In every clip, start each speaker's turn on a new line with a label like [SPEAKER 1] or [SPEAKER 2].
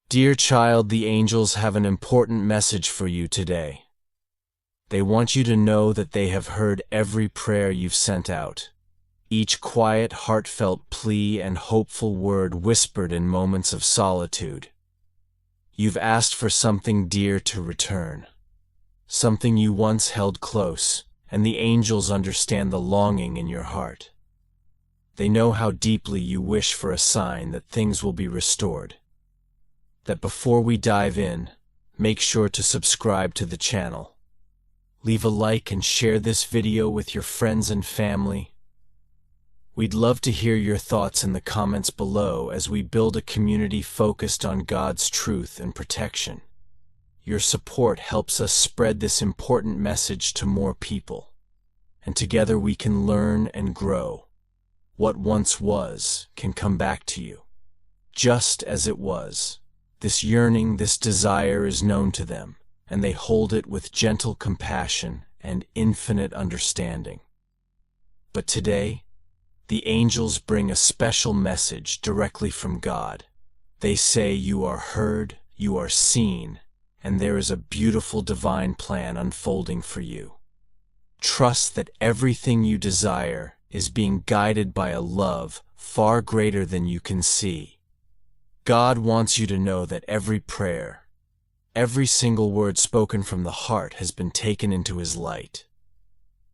[SPEAKER 1] Dear child, the angels have an important message for you today. They want you to know that they have heard every prayer you've sent out, each quiet, heartfelt plea and hopeful word whispered in moments of solitude. You've asked for something dear to return, something you once held close, and the angels understand the longing in your heart. They know how deeply you wish for a sign that things will be restored. That before we dive in, make sure to subscribe to the channel. Leave a like and share this video with your friends and family. We'd love to hear your thoughts in the comments below as we build a community focused on God's truth and protection. Your support helps us spread this important message to more people, and together we can learn and grow. What once was can come back to you, just as it was. This yearning, this desire is known to them, and they hold it with gentle compassion and infinite understanding. But today, the angels bring a special message directly from God. They say you are heard, you are seen, and there is a beautiful divine plan unfolding for you. Trust that everything you desire is being guided by a love far greater than you can see. God wants you to know that every prayer, every single word spoken from the heart has been taken into His light.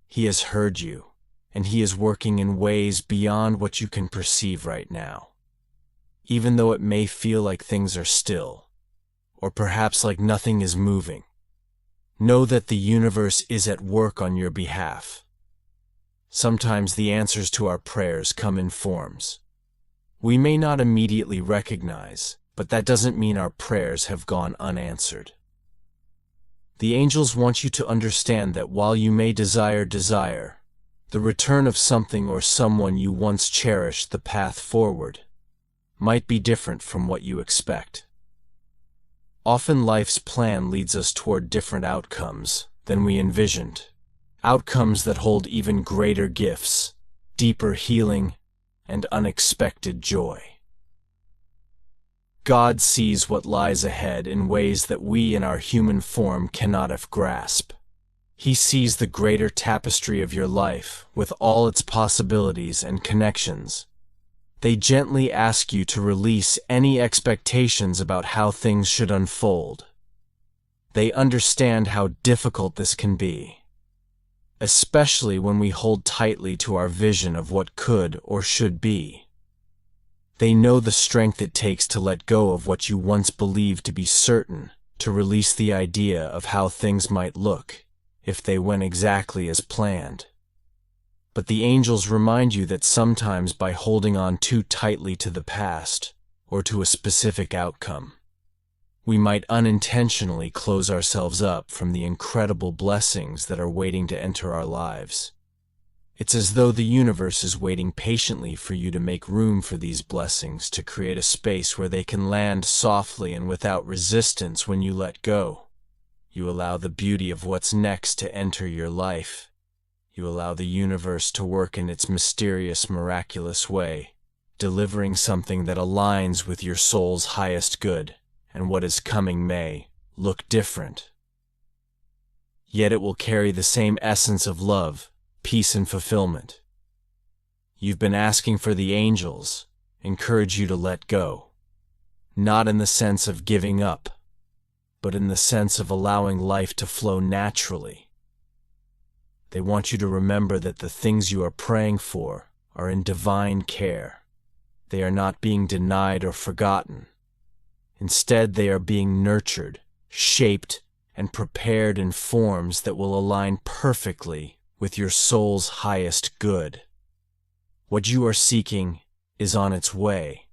[SPEAKER 1] He has heard you, and He is working in ways beyond what you can perceive right now. Even though it may feel like things are still, or perhaps like nothing is moving, know that the universe is at work on your behalf. Sometimes the answers to our prayers come in forms we may not immediately recognize, but that doesn't mean our prayers have gone unanswered. The angels want you to understand that while you may desire the return of something or someone you once cherished, the path forward might be different from what you expect. Often life's plan leads us toward different outcomes than we envisioned, outcomes that hold even greater gifts, deeper healing, and unexpected joy. God sees what lies ahead in ways that we in our human form cannot grasp. He sees the greater tapestry of your life with all its possibilities and connections. They gently ask you to release any expectations about how things should unfold. They understand how difficult this can be, especially when we hold tightly to our vision of what could or should be. They know the strength it takes to let go of what you once believed to be certain, to release the idea of how things might look if they went exactly as planned. But the angels remind you that sometimes by holding on too tightly to the past or to a specific outcome, we might unintentionally close ourselves up from the incredible blessings that are waiting to enter our lives. It's as though the universe is waiting patiently for you to make room for these blessings, to create a space where they can land softly and without resistance. When you let go, you allow the beauty of what's next to enter your life. You allow the universe to work in its mysterious, miraculous way, delivering something that aligns with your soul's highest good. And what is coming may look different, yet it will carry the same essence of love, peace, and fulfillment. You've been asking for the angels encourage you to let go, not in the sense of giving up, but in the sense of allowing life to flow naturally. They want you to remember that the things you are praying for are in divine care. They are not being denied or forgotten. Instead, they are being nurtured, shaped, and prepared in forms that will align perfectly with your soul's highest good. What you are seeking is on its way,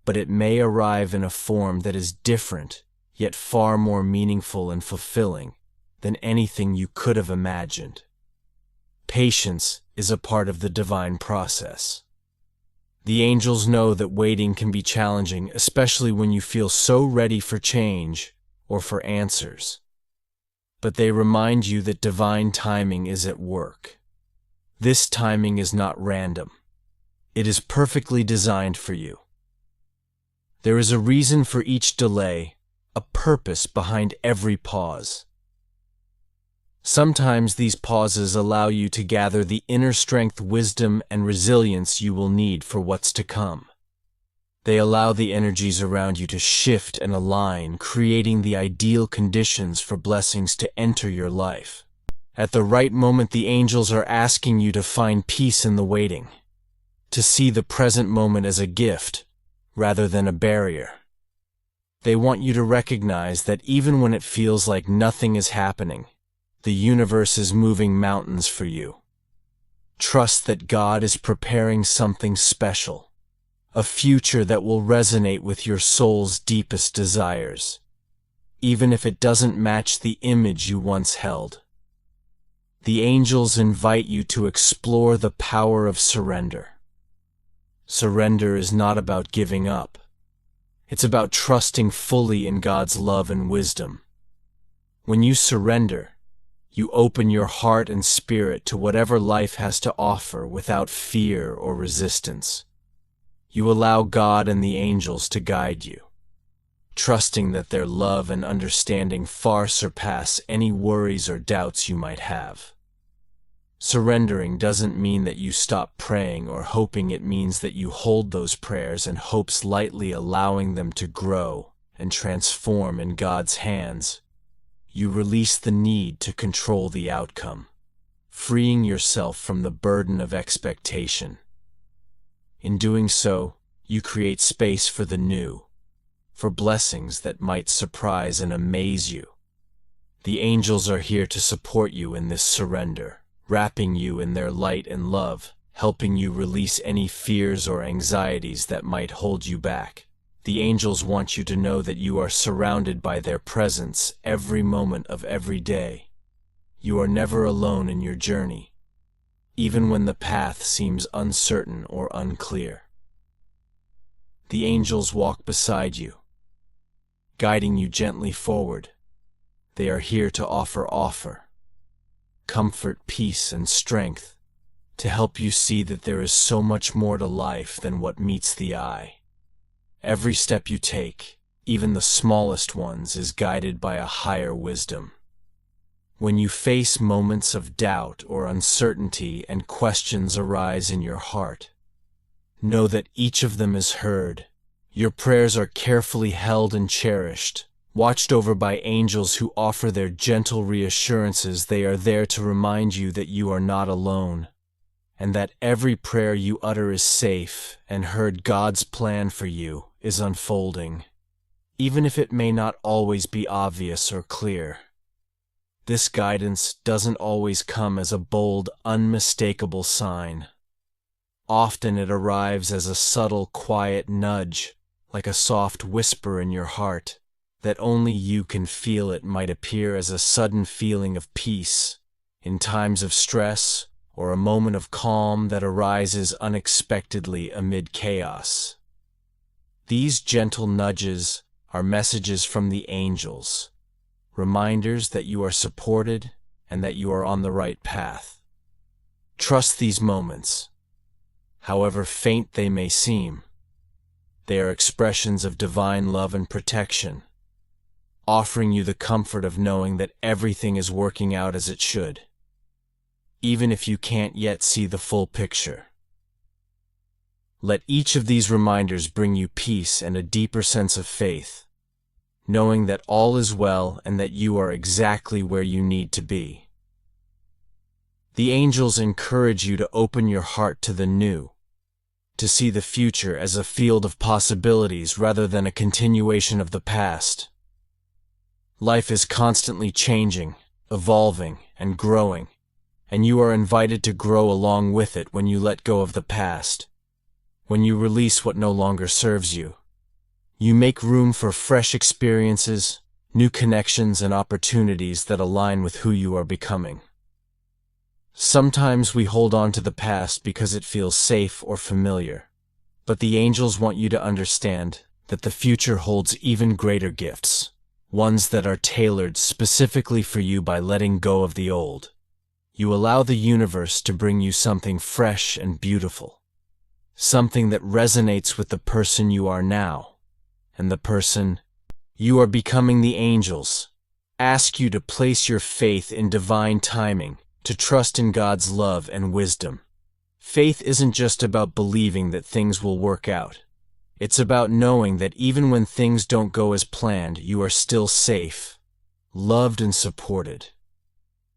[SPEAKER 1] but it may arrive in a form that is different, yet far more meaningful and fulfilling than anything you could have imagined. Patience is a part of the divine process. The angels know that waiting can be challenging, especially when you feel so ready for change or for answers. But they remind you that divine timing is at work. This timing is not random. It is perfectly designed for you. There is a reason for each delay, a purpose behind every pause. Sometimes these pauses allow you to gather the inner strength, wisdom, and resilience you will need for what's to come. They allow the energies around you to shift and align, creating the ideal conditions for blessings to enter your life. At the right moment, the angels are asking you to find peace in the waiting, to see the present moment as a gift rather than a barrier. They want you to recognize that even when it feels like nothing is happening, the universe is moving mountains for you. Trust that God is preparing something special, a future that will resonate with your soul's deepest desires, even if it doesn't match the image you once held. The angels invite you to explore the power of surrender. Surrender is not about giving up. It's about trusting fully in God's love and wisdom. When you surrender, you open your heart and spirit to whatever life has to offer without fear or resistance. You allow God and the angels to guide you, trusting that their love and understanding far surpass any worries or doubts you might have. Surrendering doesn't mean that you stop praying or hoping. It means that you hold those prayers and hopes lightly, allowing them to grow and transform in God's hands. You release the need to control the outcome, freeing yourself from the burden of expectation. In doing so, you create space for the new, for blessings that might surprise and amaze you. The angels are here to support you in this surrender, wrapping you in their light and love, helping you release any fears or anxieties that might hold you back. The angels want you to know that you are surrounded by their presence every moment of every day. You are never alone in your journey, even when the path seems uncertain or unclear. The angels walk beside you, guiding you gently forward. They are here to offer comfort, peace, and strength, to help you see that there is so much more to life than what meets the eye. Every step you take, even the smallest ones, is guided by a higher wisdom. When you face moments of doubt or uncertainty and questions arise in your heart, know that each of them is heard. Your prayers are carefully held and cherished, watched over by angels who offer their gentle reassurances. They are there to remind you that you are not alone, and that every prayer you utter is safe and heard. God's plan for you is unfolding, even if it may not always be obvious or clear. This guidance doesn't always come as a bold, unmistakable sign. Often it arrives as a subtle, quiet nudge, like a soft whisper in your heart that only you can feel. It might appear as a sudden feeling of peace in times of stress, or a moment of calm that arises unexpectedly amid chaos. These gentle nudges are messages from the angels, reminders that you are supported and that you are on the right path. Trust these moments. However faint they may seem, they are expressions of divine love and protection, offering you the comfort of knowing that everything is working out as it should, even if you can't yet see the full picture. Let each of these reminders bring you peace and a deeper sense of faith, knowing that all is well and that you are exactly where you need to be. The angels encourage you to open your heart to the new, to see the future as a field of possibilities rather than a continuation of the past. Life is constantly changing, evolving, and growing, and you are invited to grow along with it when you let go of the past. When you release what no longer serves you, you make room for fresh experiences, new connections, and opportunities that align with who you are becoming. Sometimes we hold on to the past because it feels safe or familiar, but the angels want you to understand that the future holds even greater gifts, ones that are tailored specifically for you. By letting go of the old, you allow the universe to bring you something fresh and beautiful, something that resonates with the person you are now. and the person you are becoming. The angels ask you to place your faith in divine timing, to trust in God's love and wisdom. Faith isn't just about believing that things will work out. It's about knowing that even when things don't go as planned, you are still safe, loved and supported.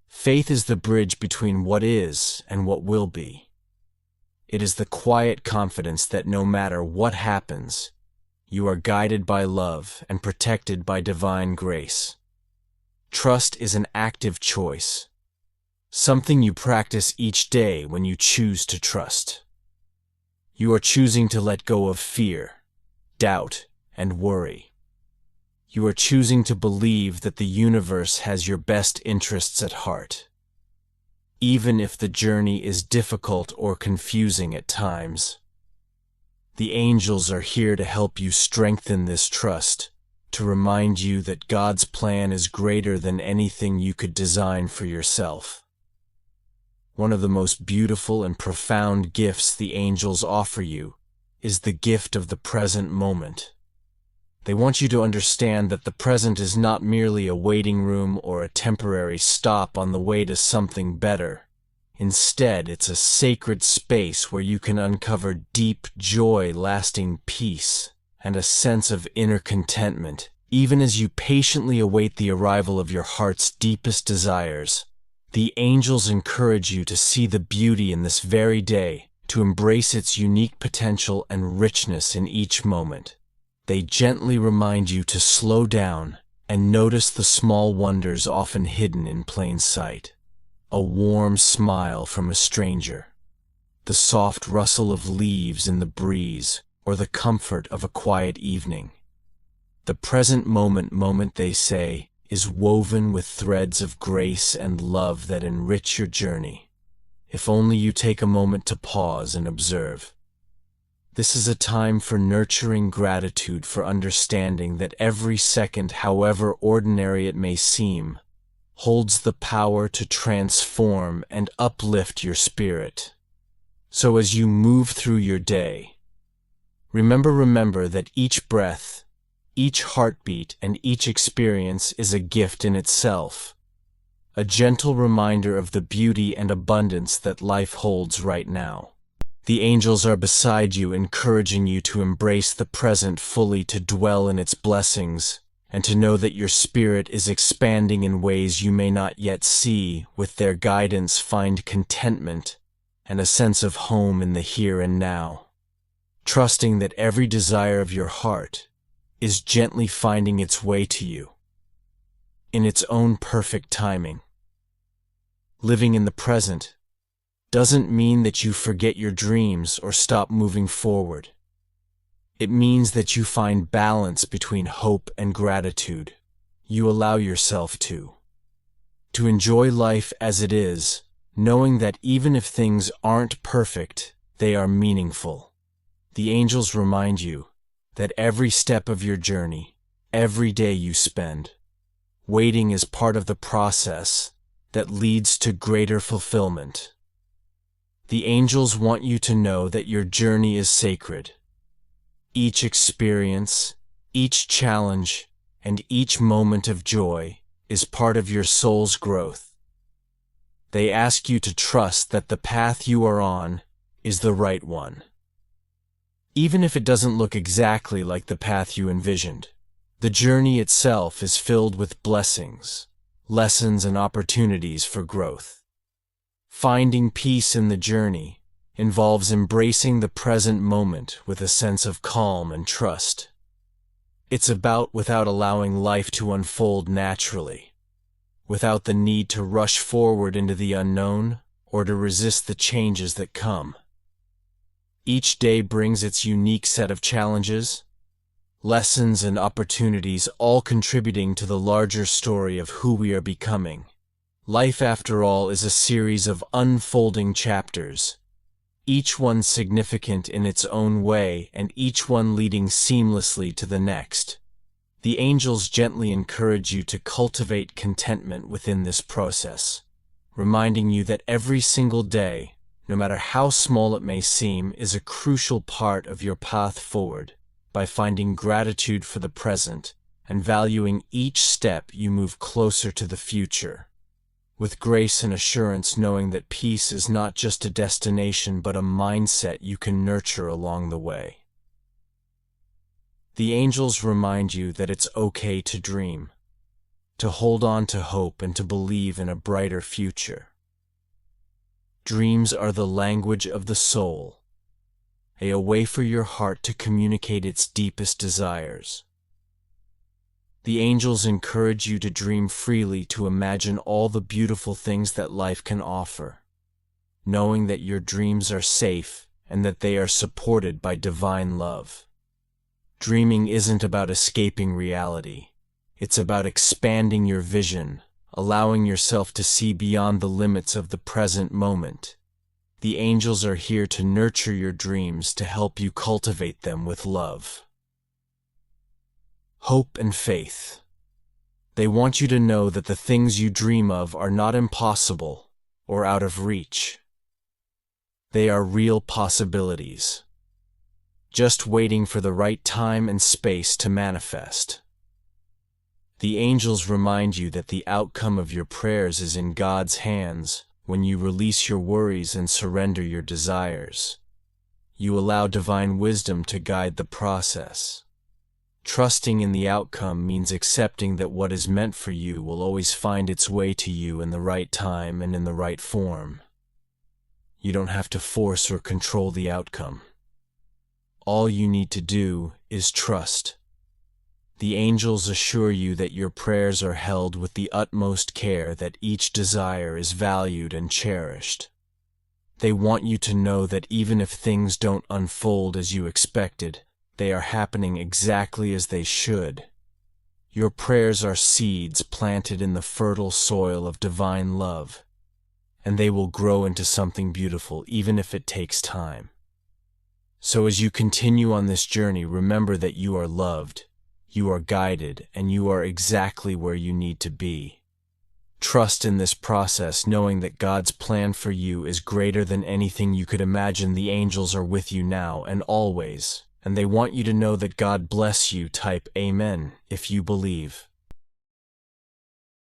[SPEAKER 1] Faith is the bridge between what is and what will be. It is the quiet confidence that no matter what happens, you are guided by love and protected by divine grace. Trust is an active choice, something you practice each day when you choose to trust. You are choosing to let go of fear, doubt, and worry. You are choosing to believe that the universe has your best interests at heart, even if the journey is difficult or confusing at times. The angels are here to help you strengthen this trust, to remind you that God's plan is greater than anything you could design for yourself. One of the most beautiful and profound gifts the angels offer you is the gift of the present moment. They want you to understand that the present is not merely a waiting room or a temporary stop on the way to something better. Instead, it's a sacred space where you can uncover deep joy, lasting peace, and a sense of inner contentment, even as you patiently await the arrival of your heart's deepest desires. The angels encourage you to see the beauty in this very day, to embrace its unique potential and richness in each moment. They gently remind you to slow down and notice the small wonders often hidden in plain sight. A warm smile from a stranger, the soft rustle of leaves in the breeze, or the comfort of a quiet evening. The present moment, they say, is woven with threads of grace and love that enrich your journey, if only you take a moment to pause and observe. This is a time for nurturing gratitude, for understanding that every second, however ordinary it may seem, holds the power to transform and uplift your spirit. So as you move through your day, remember that each breath, each heartbeat, and each experience is a gift in itself, a gentle reminder of the beauty and abundance that life holds right now. The angels are beside you, encouraging you to embrace the present fully, to dwell in its blessings, and to know that your spirit is expanding in ways you may not yet see. With their guidance, find contentment and a sense of home in the here and now, trusting that every desire of your heart is gently finding its way to you in its own perfect timing. Living in the present doesn't mean that you forget your dreams or stop moving forward. It means that you find balance between hope and gratitude. You allow yourself to enjoy life as it is, knowing that even if things aren't perfect, they are meaningful. The angels remind you that every step of your journey, every day you spend, waiting is part of the process that leads to greater fulfillment. The angels want you to know that your journey is sacred. Each experience, each challenge, and each moment of joy is part of your soul's growth. They ask you to trust that the path you are on is the right one. Even if it doesn't look exactly like the path you envisioned, the journey itself is filled with blessings, lessons, and opportunities for growth. Finding peace in the journey involves embracing the present moment with a sense of calm and trust. It's without allowing life to unfold naturally, without the need to rush forward into the unknown or to resist the changes that come. Each day brings its unique set of challenges, lessons, and opportunities, all contributing to the larger story of who we are becoming. Life, after all, is a series of unfolding chapters, each one significant in its own way, and each one leading seamlessly to the next. The angels gently encourage you to cultivate contentment within this process, reminding you that every single day, no matter how small it may seem, is a crucial part of your path forward. by finding gratitude for the present and valuing each step you move closer to the future, with grace and assurance, knowing that peace is not just a destination but a mindset you can nurture along the way. The angels remind you that it's okay to dream, to hold on to hope, and to believe in a brighter future. Dreams are the language of the soul, a way for your heart to communicate its deepest desires. The angels encourage you to dream freely, to imagine all the beautiful things that life can offer, knowing that your dreams are safe and that they are supported by divine love. Dreaming isn't about escaping reality. It's about expanding your vision, allowing yourself to see beyond the limits of the present moment. The angels are here to nurture your dreams, to help you cultivate them with love, hope, and faith. They want you to know that the things you dream of are not impossible or out of reach. They are real possibilities, just waiting for the right time and space to manifest. The angels remind you that the outcome of your prayers is in God's hands. When you release your worries and surrender your desires, you allow divine wisdom to guide the process. Trusting in the outcome means accepting that what is meant for you will always find its way to you in the right time and in the right form. You don't have to force or control the outcome. All you need to do is trust. The angels assure you that your prayers are held with the utmost care, that each desire is valued and cherished. They want you to know that even if things don't unfold as you expected, they are happening exactly as they should. Your prayers are seeds planted in the fertile soil of divine love, and they will grow into something beautiful even if it takes time. So as you continue on this journey, remember that you are loved, you are guided, and you are exactly where you need to be. Trust in this process, knowing that God's plan for you is greater than anything you could imagine. The angels are with you now and always, and they want you to know that God bless you. Type Amen if you believe.